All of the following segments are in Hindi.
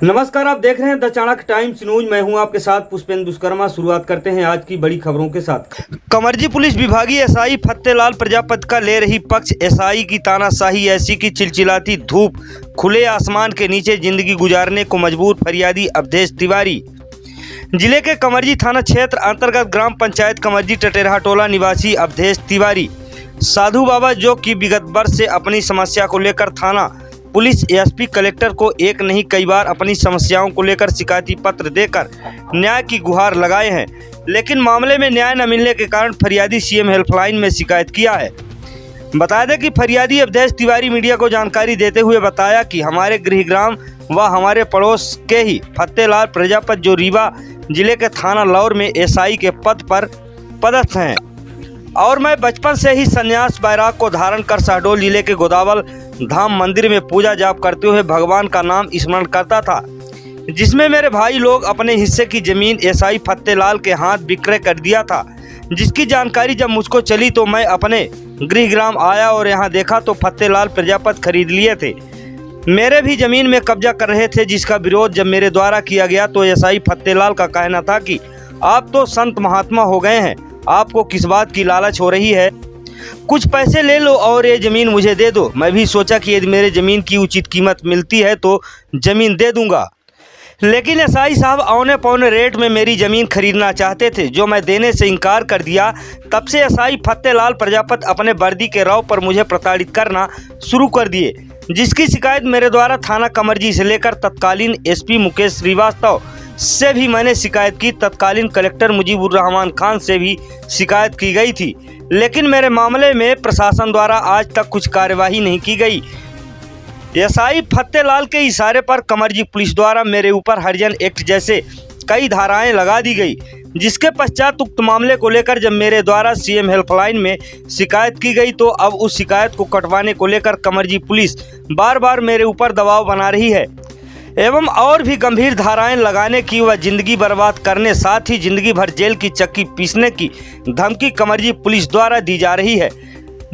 नमस्कार, आप देख रहे हैं द चाणक्य टाइम्स न्यूज। मैं हूं आपके साथ पुष्पेंद्र विश्वकर्मा। शुरुआत करते हैं आज की बड़ी खबरों के साथ। कमर्जी पुलिस विभागीय एसआई फत्तेलाल प्रजापति का ले रही पक्ष। एसआई की तानाशाही ऐसी की चिलचिलाती धूप, खुले आसमान के नीचे जिंदगी गुजारने को मजबूर फरियादी अवधेश तिवारी। जिले के कमर्जी थाना क्षेत्र अंतर्गत ग्राम पंचायत कमर्जी टटेरहा टोला निवासी अवधेश तिवारी साधु बाबा, जो कि विगत वर्ष से अपनी समस्या को लेकर थाना पुलिस एसपी कलेक्टर को एक नहीं कई बार अपनी समस्याओं को लेकर शिकायती पत्र देकर न्याय की गुहार लगाए हैं, लेकिन मामले में न्याय न मिलने के कारण फरियादी सीएम हेल्पलाइन में शिकायत किया है। बता दें कि फरियादी अवधेश तिवारी मीडिया को जानकारी देते हुए बताया कि हमारे गृहग्राम व हमारे पड़ोस के ही फत्तेलाल प्रजापति, जो रीवा जिले के थाना लौर में एसआई के पद पर पदस्थ हैं, और मैं बचपन से ही संन्यास बैराग को धारण कर शहडोल जिले के गोदावल धाम मंदिर में पूजा जाप करते हुए भगवान का नाम स्मरण करता था, जिसमें मेरे भाई लोग अपने हिस्से की जमीन एसआई फत्तेलाल के हाथ विक्रय कर दिया था। जिसकी जानकारी जब मुझको चली तो मैं अपने गृहग्राम आया और यहां देखा तो फत्तेलाल प्रजापति खरीद लिए थे, मेरे भी जमीन में कब्जा कर रहे थे। जिसका विरोध जब मेरे द्वारा किया गया तो एसआई फत्तेलाल का कहना था कि आप तो संत महात्मा हो गए हैं, आपको किस बात की लालच हो रही है, कुछ पैसे ले लो और ये ज़मीन मुझे दे दो। मैं भी सोचा कि यदि मेरे ज़मीन की उचित कीमत मिलती है तो ज़मीन दे दूंगा, लेकिन एसआई साहब औने पौने रेट में मेरी ज़मीन खरीदना चाहते थे, जो मैं देने से इनकार कर दिया। तब से एसआई फत्तेलाल प्रजापति अपने वर्दी के रौब पर मुझे प्रताड़ित करना शुरू कर दिए, जिसकी शिकायत मेरे द्वारा थाना कमर्जी से लेकर तत्कालीन एसपी मुकेश श्रीवास्तव से भी मैंने शिकायत की। तत्कालीन कलेक्टर मुजीबुर रहमान खान से भी शिकायत की गई थी, लेकिन मेरे मामले में प्रशासन द्वारा आज तक कुछ कार्यवाही नहीं की गई। एसआई फत्तेलाल के इशारे पर कमर्जी पुलिस द्वारा मेरे ऊपर हरिजन एक्ट जैसे कई धाराएं लगा दी गई, जिसके पश्चात उक्त मामले को लेकर जब मेरे द्वारा सीएम हेल्पलाइन में शिकायत की गई तो अब उस शिकायत को कटवाने को लेकर कमर्जी पुलिस बार बार मेरे ऊपर दबाव बना रही है एवं और भी गंभीर धाराएं लगाने की व जिंदगी बर्बाद करने, साथ ही जिंदगी भर जेल की चक्की पीसने की धमकी कमर्जी पुलिस द्वारा दी जा रही है,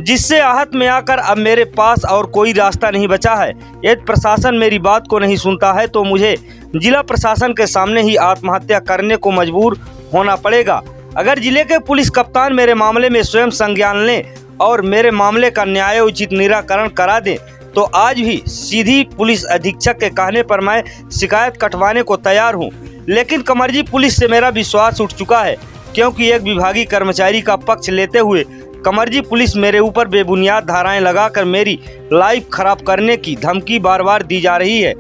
जिससे आहत में आकर अब मेरे पास और कोई रास्ता नहीं बचा है। यदि प्रशासन मेरी बात को नहीं सुनता है तो मुझे जिला प्रशासन के सामने ही आत्महत्या करने को मजबूर होना पड़ेगा। अगर जिले के पुलिस कप्तान मेरे मामले में स्वयं संज्ञान लें और मेरे मामले का न्यायोचित निराकरण करा दें तो आज भी सीधी पुलिस अधीक्षक के कहने पर मैं शिकायत कटवाने को तैयार हूं, लेकिन कमर्जी पुलिस से मेरा विश्वास उठ चुका है, क्योंकि एक विभागीय कर्मचारी का पक्ष लेते हुए कमर्जी पुलिस मेरे ऊपर बेबुनियाद धाराएं लगाकर मेरी लाइफ खराब करने की धमकी बार बार दी जा रही है।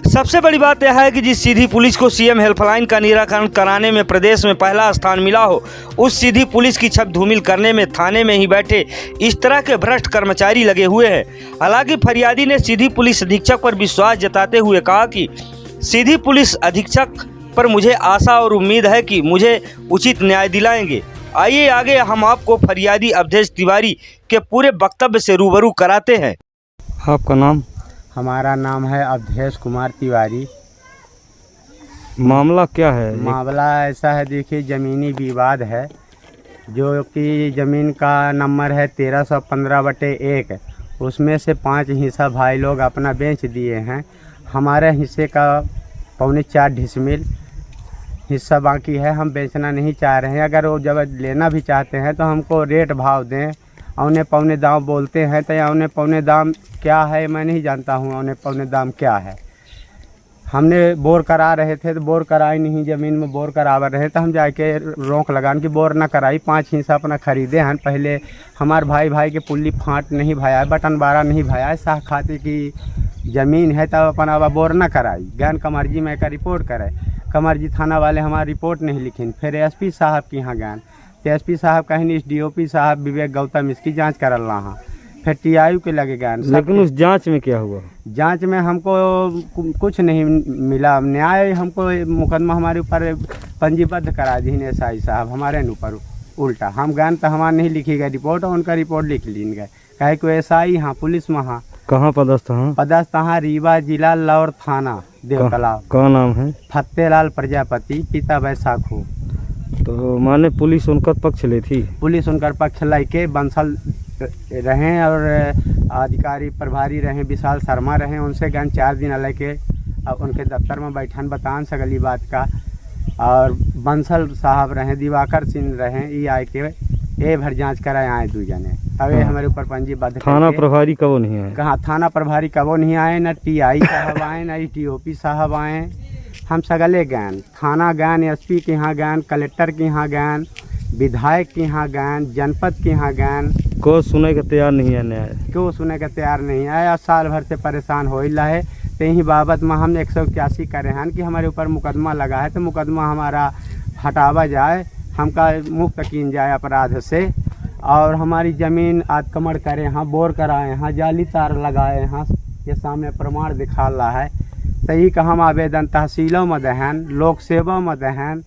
सबसे बड़ी बात यह है कि जिस सीधी पुलिस को सीएम हेल्पलाइन का निराकरण कराने में प्रदेश में पहला स्थान मिला हो, उस सीधी पुलिस की छत धूमिल करने में थाने में ही बैठे इस तरह के भ्रष्ट कर्मचारी लगे हुए हैं। हालांकि फरियादी ने सीधी पुलिस अधीक्षक पर विश्वास जताते हुए कहा कि सीधी पुलिस अधीक्षक पर मुझे आशा और उम्मीद है कि मुझे उचित न्याय दिलाएंगे। आइए आगे हम आपको फरियादी अवधेश तिवारी के पूरे वक्तव्य से रूबरू कराते हैं। आपका नाम? हमारा नाम है अवधेश कुमार तिवारी। मामला क्या है? मामला ऐसा है, देखिए ज़मीनी विवाद है, जो कि ज़मीन का नंबर है 1315/1। उसमें से 5 हिस्सा भाई लोग अपना बेच दिए हैं। हमारे हिस्से का 4.25 डिसमिल हिस्सा बाकी है, हम बेचना नहीं चाह रहे हैं। अगर वो जब लेना भी चाहते हैं तो हमको रेट भाव दें। औने पौने दाम बोलते हैं तो औने पौने दाम क्या है मैं नहीं जानता हूँ। औने पौने दाम क्या है? हमने बोर करा रहे थे तो बोर कराई नहीं, ज़मीन में बोर करा रहे तो हम जाके रोक लगान की बोर ना कराई। 5 हिस्सा अपना खरीदे हैं। पहले हमारे भाई के पुल्ली फाँट नहीं भाया, बटन बारा नहीं भाया, साह खाती की ज़मीन है तब अपना अब बोर ना कराई। गैन कमर्जी में का रिपोर्ट करे, कमर्जी थाना वाले हमारी रिपोर्ट नहीं लिखी। फिर एसपी साहब की यहाँ गैन तो एसपी साहब कहीं डीओपी साहब विवेक गौतम इसकी जांच करल रहा। फिर टीआई के लगे गए। लेकिन उस जांच में क्या हुआ? जांच में हमको कुछ नहीं मिला न्याय। हमको मुकदमा हमारे ऊपर पंजीबद्ध करा दी एसआई साहब हमारे ऊपर उल्टा। हम गए तो हमारे नहीं लिखी गई रिपोर्ट और उनका रिपोर्ट लिख ली गए। कहे को एसआई हाँ पुलिस में हाँ कहाँ पदस्थ हैं? पदस्थ हाँ रीवा जिला लौर थाना देवतलाव। कौन नाम है? फत्तेलाल प्रजापति, पिता बैसाखू। तो तो माने पुलिस उनका पक्ष ले थी? पुलिस उनका पक्ष लेके बंसल रहे और अधिकारी प्रभारी रहे विशाल शर्मा रहे, उनसे गन 4 दिन लेके अब उनके दफ्तर में बैठन बतान सगली बात का। और बंसल साहब रहे, दिवाकर सिंह रहे, ये आए के ए भर जांच कराए आए 2 जने। अब ये हमारे ऊपर पंजीबद्ध थाना प्रभारी कबो नहीं आए? कहाँ थाना प्रभारी कबो नहीं आए, न टीआई साहब आए, न टीओपी साहब आए। हम सगले गए, थाना गए, एसपी के यहाँ गए, कलेक्टर के यहाँ गए, विधायक के यहाँ गए, जनपद के यहाँ गए। को सुने के तैयार नहीं है न्याय? क्यों सुने के तैयार नहीं आया? साल भर से परेशान हो रहा है। तो यही बाबत में हम 181 करे हैं कि हमारे ऊपर मुकदमा लगा है, तो मुकदमा हमारा हटावा जाए, हमका मुक्त किन जाए अपराध से। और हमारी ज़मीन आत्मकमण करे हैं, बोर कराए हैं, जाली तार लगाए हैं, ये सामने प्रमाण दिखा रहा है। सही का हम आवेदन तहसीलों में दहन, लोक सेवा में दहन,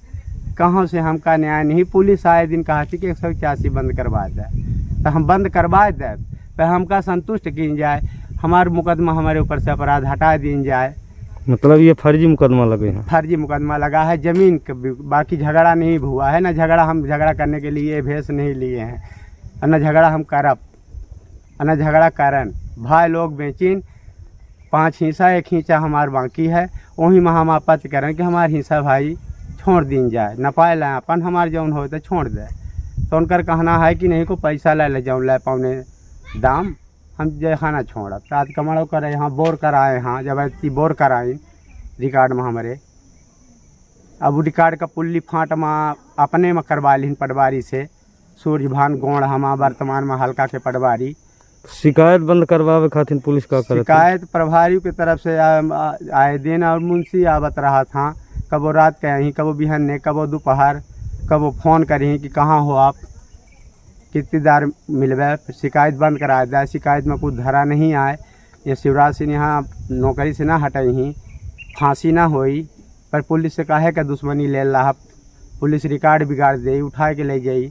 कहाँ से हमका न्याय नहीं। पुलिस आए दिन कहा थी कि 181 बंद करवा दे, तो हम बंद करवा दे, तो हमका संतुष्ट किन जाए, हमारा मुकदमा हमारे ऊपर से अपराध हटा दिन जाए। मतलब ये फर्जी मुकदमा लगे हैं? फर्जी मुकदमा लगा है ज़मीन का, बाकी झगड़ा नहीं हुआ है। ना झगड़ा, हम झगड़ा करने के लिए भेष नहीं लिए हैं, और न झगड़ा हम करब, और न झगड़ा करन। भाई लोग बेचिन 5 हिस्सा, 1 हिस्सा हमार बाकी है, वही में हम आपत्ति करें कि हमार हिस्सा भाई छोड़ दिन जाए, न पाए लाए अपन, हमार जौन हो तो छोड़ दे। तो उनका कहना है कि नहीं को पैसा ले जाऊँ ले पौने दाम, हम जो खाना छोड़ा। तो आज कमड़ो करे यहाँ बोर कराए, हाँ जब बोर कराए रिकॉर्ड में हमारे। अब रिकॉर्ड का पुल्ली फाँट में अपने में करवा लीन पटवारी से, सूर्यभान गोड़ हम वर्तमान में हल्का के पटवारी। शिकायत बंद करवावे खातिर पुलिस का करे? शिकायत प्रभारी की तरफ से आए दिन, और मुंशी आवत रहा था, कबो रात कहीं, कबो बिहन्ने, कबो दोपहर, कबो फ़ोन करी कि कहाँ हो आप, कितनी देर मिलवे, शिकायत बंद करा दे। शिकायत में कुछ धरा नहीं आए। ये शिवराज सिंह यहाँ नौकरी से ना हटाई ही, फांसी ना होई, पर पुलिस से कहे का दुश्मनी ले रहा, पुलिस रिकॉर्ड बिगाड़ दे, उठा के ले जाई।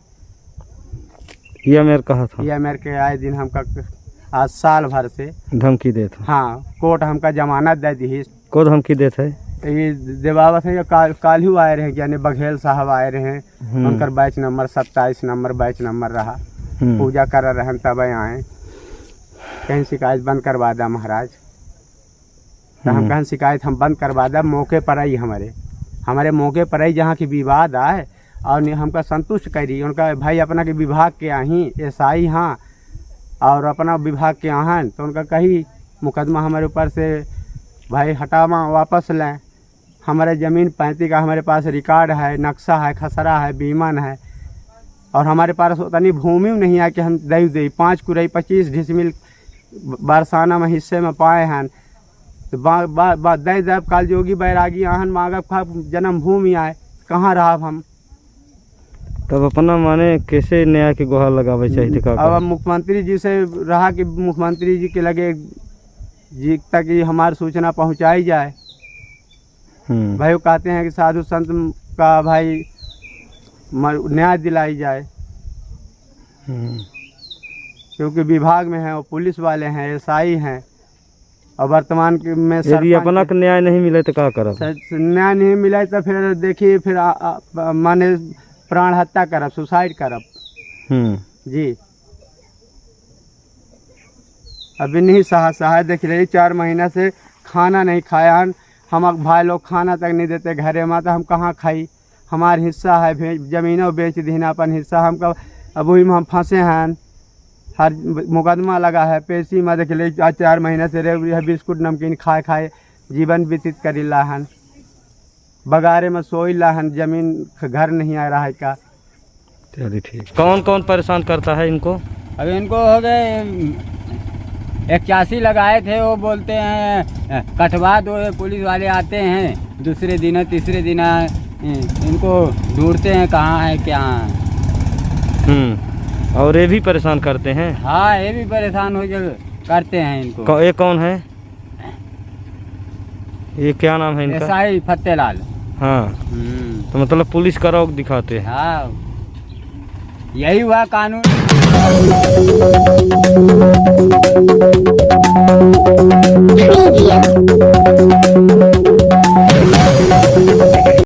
ये मेरे कहा था, ये मेरे के आए दिन हमका आज साल भर से धमकी देता। हाँ, कोर्ट हमका जमानत दे दी। को धमकी देते है? ये देवावत है, काल्हू आए रहे, यानी बघेल साहब आए रहे, उनका batch number 27 number batch number रहा, पूजा कर रहे तब आए, कहीं शिकायत बंद करवा दा महाराज। तो हम कहीं शिकायत हम बंद करवा दा, मौके पर आई हमारे मौके पर आई, जहाँ की विवाद आए और हमका संतुष्ट करी। उनका भाई अपना के विभाग के आही एसआई हाँ, और अपना विभाग के आहन, तो उनका कही मुकदमा हमारे ऊपर से भाई हटावा वापस लें। हमारे ज़मीन 35 का हमारे पास रिकॉर्ड है, नक्शा है, खसरा है, बीमन है, और हमारे पास उतनी भूमि नहीं है कि हम दे 5 कुरई 25 डिसमिल बरसाना में हिस्से में पाए हैं। तो दे जब काल जोगी बैरागी आहन मांगब जन्म भूमि आए, कहाँ रहा हम? तब अपना माने कैसे न्याय की गुहार लगावे चाहिए? अब मुख्यमंत्री जी से रहा कि मुख्यमंत्री जी के लगे जी तक हमारी सूचना पहुंचाई जाए। भाई वो कहते हैं कि साधु संत का भाई न्याय दिलाई जाए, क्योंकि विभाग में है, वो पुलिस वाले हैं, एसआई हैं, और वर्तमान में यदि अपना का न्याय नहीं मिले तो क्या करब? न्याय नहीं मिले तो फिर देखिए, फिर माने प्राण हत्या करब, सुसाइड करब जी। अभी नहीं सहा देख रही, 4 महीना से खाना नहीं खाया हन, हम भाई लोग खाना तक नहीं देते घरे में, तो हम कहाँ खाई? हमार हिस्सा है, ज़मीनों बेच दीना अपन हिस्सा हमका, अब वही में हम फंसे हैं। हर मुकदमा लगा है, पेशी में देख ले 4 महीने से रह बिस्कुट नमकीन खाए जीवन व्यतीत करी लाहन, बगारे में सोई लाहन, ज़मीन घर नहीं आ रहा है का। चलिए ठीक। कौन कौन परेशान करता है इनको? अभी इनको हो गए 81 लगाए थे, वो बोलते हैं कटवा दो, पुलिस वाले आते हैं दूसरे दिन तीसरे दिन, इनको ढूंढते हैं कहाँ है क्या है। और ये भी परेशान करते हैं? हाँ, ये भी परेशान हो करते हैं इनको। ये कौन है? ये क्या नाम है इनका? एसआई फत्तेलाल। हाँ, तो मतलब पुलिस का रौब दिखाते हैं। हाँ, यही हुआ कानून।